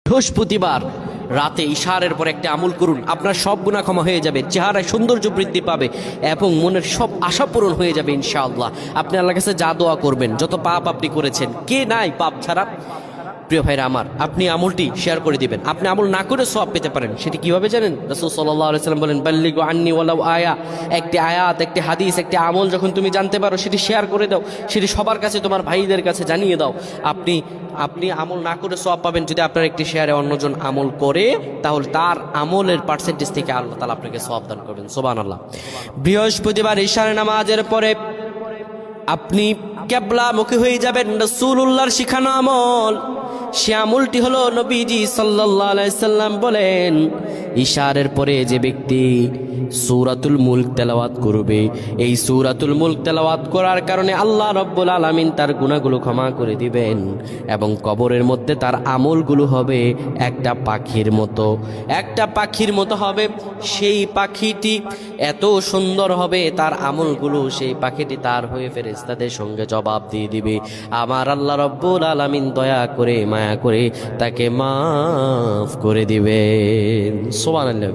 বৃহস্পতিবার রাতে ইশারের পর একটা আমল করুন, আপনার সব গুনাহ ক্ষমা হয়ে যাবে, চেহারায় সৌন্দর্য বৃদ্ধি পাবে এবং মনের সব আশা পূরণ হয়ে যাবে ইনশাআল্লাহ। আপনি আল্লাহর কাছে যা দোয়া করবেন, যত পাপ আপনি করেছেন, কে নাই পাপ ছাড়া? প্রিয় ভাইরা আমার, আপনি আমলটি শেয়ার করে দিবেন। আপনি আমল না করে সওয়াব পেতে পারেন। সেটি কিভাবে জানেন? রাসূল সাল্লাল্লাহু আলাইহি সাল্লাম বলেন, বাল্লিগু আন্নি ওয়ালাউ আয়া। একটি আয়াত, একটি হাদিস, একটি আমল যখন তুমি জানতে পারো, সেটি শেয়ার করে দাও, সেটি সবার কাছে, তোমার ভাইদের কাছে জানিয়ে দাও। আপনি আমল না করে সওয়াব পাবেন। যদি আপনার একটি শেয়ারে অন্যজন আমল করে, তাহলে তার আমলের পার্সেন্টেজ থেকে আল্লাহ তাআলা আপনাকে সওয়াব দান করবেন। সুবহানাল্লাহ। বৃহস্পতিবার ইশার নামাজের পরে আপনি কিবলামুখী হয়ে যাবেন। রাসূলুল্লাহর শিখানো আমল, সে আমলটি হলো, নবীজি সাল্লাল্লাহু আলাইহি সাল্লাম বলেন, ইশারের পরে যে ব্যক্তি সূরাতুল মুলক তেলাওয়াত করবে, এই সূরাতুল মুলক তেলাওয়াত করার কারণে আল্লাহ রাব্বুল আলামিন তার গুনাহগুলো ক্ষমা করে দিবেন এবং কবরের মধ্যে তার আমলগুলো হবে একটা পাখির মতো হবে। সেই পাখিটি এত সুন্দর হবে, তার আমলগুলো, সেই পাখিটি তার হয়ে ফেরেশতাদের সঙ্গে জবাব দিয়ে দিবে। আমার আল্লাহ রাব্বুল আলামিন দয়া করে, মায়া করে তাকে মাফ করে দিবেন। সুবহানাল্লাহ।